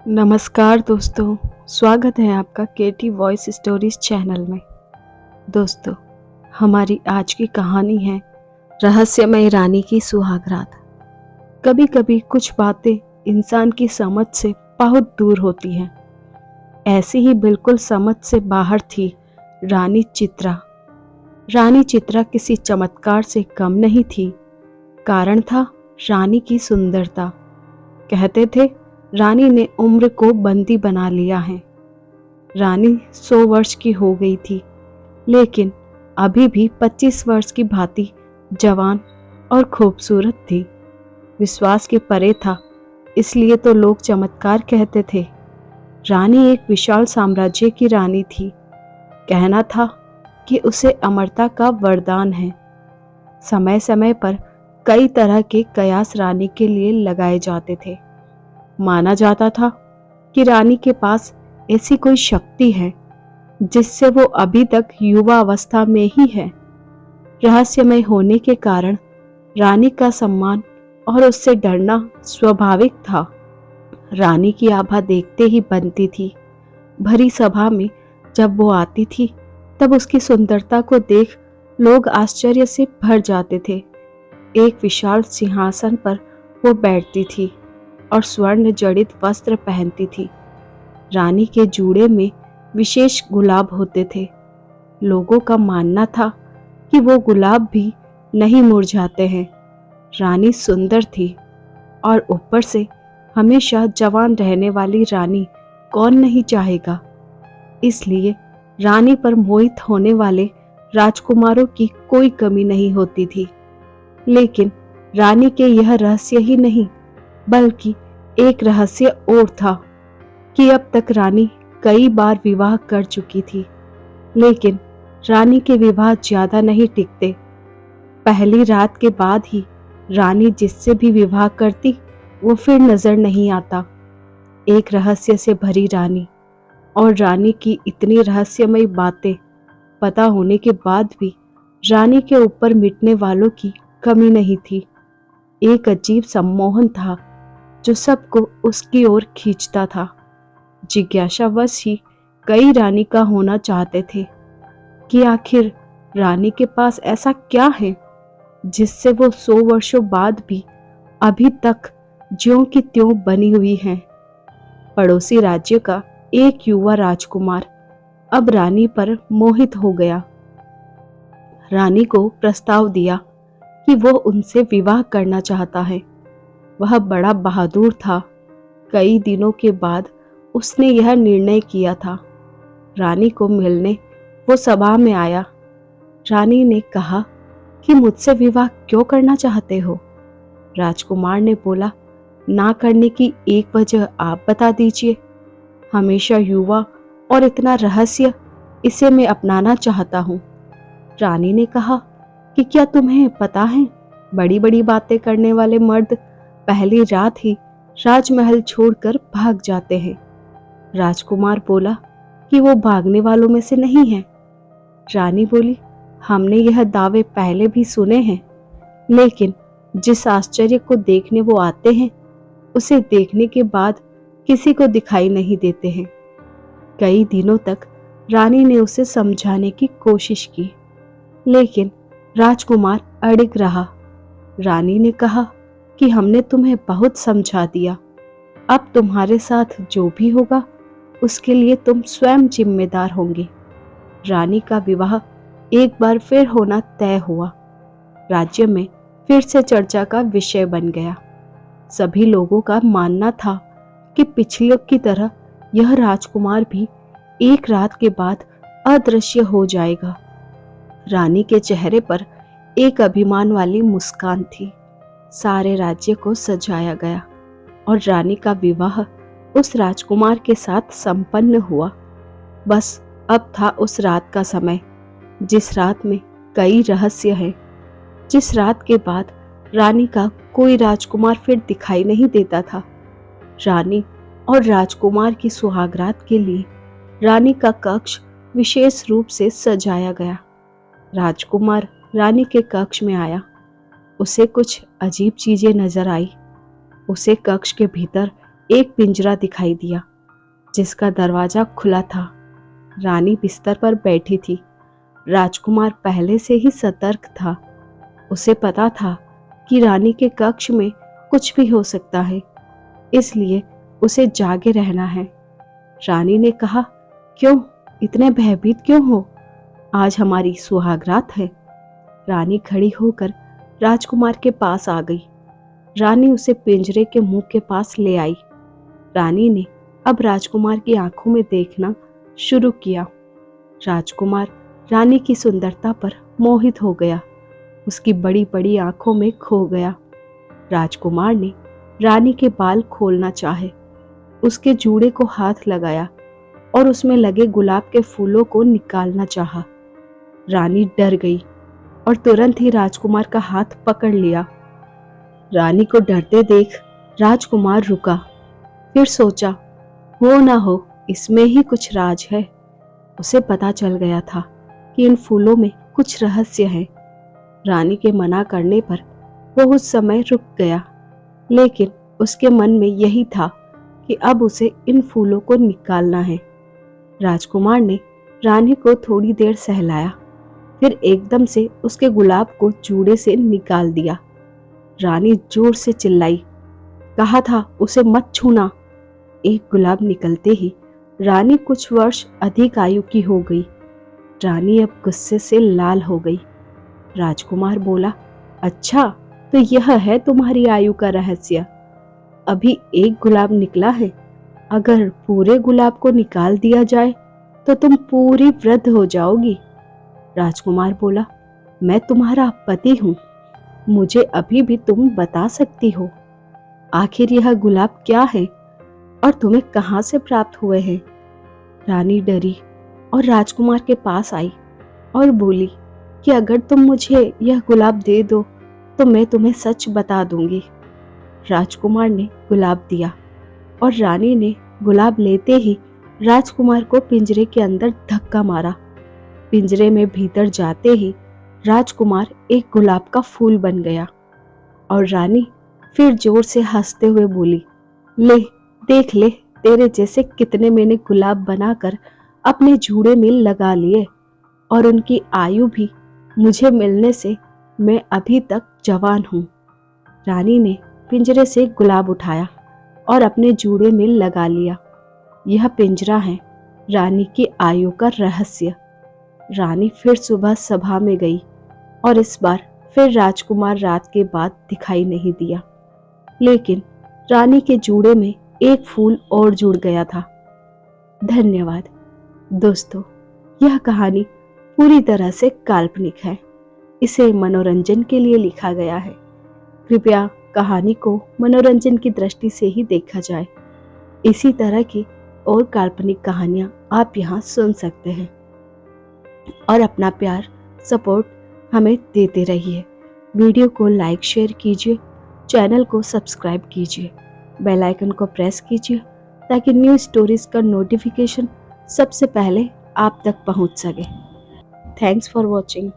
नमस्कार दोस्तों, स्वागत है आपका केटी वॉइस स्टोरीज चैनल में। दोस्तों, हमारी आज की कहानी है रहस्यमय रानी की सुहागरात। कभी कभी कुछ बातें इंसान की समझ से बहुत दूर होती हैं। ऐसी ही बिल्कुल समझ से बाहर थी रानी चित्रा। रानी चित्रा किसी चमत्कार से कम नहीं थी। कारण था रानी की सुंदरता। कहते थे रानी ने उम्र को बंदी बना लिया है। रानी 100 वर्ष की हो गई थी, लेकिन अभी भी 25 वर्ष की भांति जवान और खूबसूरत थी। विश्वास के परे था, इसलिए तो लोग चमत्कार कहते थे। रानी एक विशाल साम्राज्य की रानी थी। कहना था कि उसे अमरता का वरदान है। समय समय पर कई तरह के कयास रानी के लिए लगाए जाते थे। माना जाता था कि रानी के पास ऐसी कोई शक्ति है जिससे वो अभी तक युवा अवस्था में ही है। रहस्यमय होने के कारण रानी का सम्मान और उससे डरना स्वाभाविक था। रानी की आभा देखते ही बनती थी। भरी सभा में जब वो आती थी तब उसकी सुंदरता को देख लोग आश्चर्य से भर जाते थे। एक विशाल सिंहासन पर वो बैठती थी और स्वर्ण जड़ित वस्त्र पहनती थी। रानी के जूड़े में विशेष गुलाब होते थे। लोगों का मानना था कि वो गुलाब भी नहीं मुरझाते हैं। रानी सुंदर थी और ऊपर से हमेशा जवान रहने वाली रानी कौन नहीं चाहेगा। इसलिए रानी पर मोहित होने वाले राजकुमारों की कोई कमी नहीं होती थी। लेकिन रानी के यह रहस्य ही नहीं, बल्कि एक रहस्य और था कि अब तक रानी कई बार विवाह कर चुकी थी, लेकिन रानी के विवाह ज्यादा नहीं टिकते। पहली रात के बाद ही रानी जिससे भी विवाह करती वो फिर नजर नहीं आता। एक रहस्य से भरी रानी, और रानी की इतनी रहस्यमय बातें पता होने के बाद भी रानी के ऊपर मिटने वालों की कमी नहीं थी। एक अजीब सम्मोहन था जो सबको उसकी ओर खींचता था। जिज्ञासावश ही कई रानी का होना चाहते थे कि आखिर रानी के पास ऐसा क्या है जिससे वो 100 वर्षों बाद भी अभी तक ज्यों की त्यों बनी हुई है। पड़ोसी राज्य का एक युवा राजकुमार अब रानी पर मोहित हो गया। रानी को प्रस्ताव दिया कि वो उनसे विवाह करना चाहता है। वह बड़ा बहादुर था। कई दिनों के बाद उसने यह निर्णय किया था। रानी को मिलने वो सभा में आया। रानी ने कहा कि मुझसे विवाह क्यों करना चाहते हो? राजकुमार ने बोला, ना करने की एक वजह आप बता दीजिए। हमेशा युवा और इतना रहस्य, इसे मैं अपनाना चाहता हूँ। रानी ने कहा कि क्या तुम्हें पता है, बड़ी बड़ी बातें करने वाले मर्द पहली रात ही राजमहल छोड़कर भाग जाते हैं। राजकुमार बोला कि वो भागने वालों में से नहीं है। रानी बोली, हमने यह दावे पहले भी सुने हैं, लेकिन जिस आश्चर्य को देखने वो आते हैं उसे देखने के बाद किसी को दिखाई नहीं देते हैं। कई दिनों तक रानी ने उसे समझाने की कोशिश की, लेकिन राजकुमार अड़िग रहा। रानी ने कहा कि हमने तुम्हें बहुत समझा दिया, अब तुम्हारे साथ जो भी होगा उसके लिए तुम स्वयं जिम्मेदार होंगे। रानी का विवाह एक बार फिर होना तय हुआ। राज्य में फिर से चर्चा का विषय बन गया। सभी लोगों का मानना था कि पिछले की तरह यह राजकुमार भी एक रात के बाद अदृश्य हो जाएगा। रानी के चेहरे पर एक अभिमान वाली मुस्कान थी। सारे राज्य को सजाया गया और रानी का विवाह उस राजकुमार के साथ संपन्न हुआ। बस अब था उस रात का समय, जिस रात में कई रहस्य हैं, जिस रात के बाद रानी का कोई राजकुमार फिर दिखाई नहीं देता था। रानी और राजकुमार की सुहागरात के लिए रानी का कक्ष विशेष रूप से सजाया गया। राजकुमार रानी के कक्ष में आया। उसे कुछ अजीब चीजें नजर आई। उसे कक्ष के भीतर एक पिंजरा दिखाई दिया जिसका दरवाजा खुला था। रानी बिस्तर पर बैठी थी। राजकुमार पहले से ही सतर्क था। उसे पता था कि रानी के कक्ष में कुछ भी हो सकता है, इसलिए उसे जागे रहना है। रानी ने कहा, क्यों इतने भयभीत क्यों हो? आज हमारी सुहागरात है। रानी खड़ी होकर राजकुमार के पास आ गई। रानी उसे पिंजरे के मुंह के पास ले आई। रानी ने अब राजकुमार की आंखों में देखना शुरू किया। राजकुमार रानी की सुंदरता पर मोहित हो गया, उसकी बड़ी बड़ी आंखों में खो गया। राजकुमार ने रानी के बाल खोलना चाहे, उसके जूड़े को हाथ लगाया और उसमें लगे गुलाब के फूलों को निकालना चाहा। रानी डर गई और तुरंत ही राजकुमार का हाथ पकड़ लिया। रानी को डरते देख राजकुमार रुका, फिर सोचा, हो ना हो इसमें ही कुछ राज है। उसे पता चल गया था कि इन फूलों में कुछ रहस्य है। रानी के मना करने पर वो उस समय रुक गया, लेकिन उसके मन में यही था कि अब उसे इन फूलों को निकालना है। राजकुमार ने रानी को थोड़ी देर सहलाया, फिर एकदम से उसके गुलाब को जूड़े से निकाल दिया। रानी जोर से चिल्लाई, कहा था उसे मत छूना। एक गुलाब निकलते ही रानी कुछ वर्ष अधिक आयु की हो गई। रानी अब गुस्से से लाल हो गई। राजकुमार बोला, अच्छा तो यह है तुम्हारी आयु का रहस्य? अभी एक गुलाब निकला है, अगर पूरे गुलाब को निकाल दिया जाए तो तुम पूरी वृद्ध हो जाओगी। राजकुमार बोला, मैं तुम्हारा पति हूं, मुझे अभी भी तुम बता सकती हो। आखिर यह गुलाब क्या है और तुम्हें कहां से प्राप्त हुए हैं? रानी डरी और राजकुमार के पास आई और बोली कि अगर तुम मुझे यह गुलाब दे दो तो मैं तुम्हें सच बता दूंगी। राजकुमार ने गुलाब दिया और रानी ने गुलाब लेते ही राजकुमार को पिंजरे के अंदर धक्का मारा। पिंजरे में भीतर जाते ही राजकुमार एक गुलाब का फूल बन गया और रानी फिर जोर से हंसते हुए बोली, ले देख ले, तेरे जैसे कितने मैंने गुलाब बनाकर अपने जूड़े में लगा लिए और उनकी आयु भी मुझे मिलने से मैं अभी तक जवान हूँ। रानी ने पिंजरे से गुलाब उठाया और अपने जूड़े में लगा लिया। यह पिंजरा है रानी की आयु का रहस्य। रानी फिर सुबह सभा में गई और इस बार फिर राजकुमार रात के बाद दिखाई नहीं दिया, लेकिन रानी के जूड़े में एक फूल और जुड़ गया था। धन्यवाद दोस्तों, यह कहानी पूरी तरह से काल्पनिक है। इसे मनोरंजन के लिए लिखा गया है। कृपया कहानी को मनोरंजन की दृष्टि से ही देखा जाए। इसी तरह की और काल्पनिक कहानियां आप यहाँ सुन सकते हैं और अपना प्यार सपोर्ट हमें देते रहिए। वीडियो को लाइक शेयर कीजिए, चैनल को सब्सक्राइब कीजिए, बेल आइकन को प्रेस कीजिए ताकि न्यू स्टोरीज का नोटिफिकेशन सबसे पहले आप तक पहुंच सके। Thanks for watching.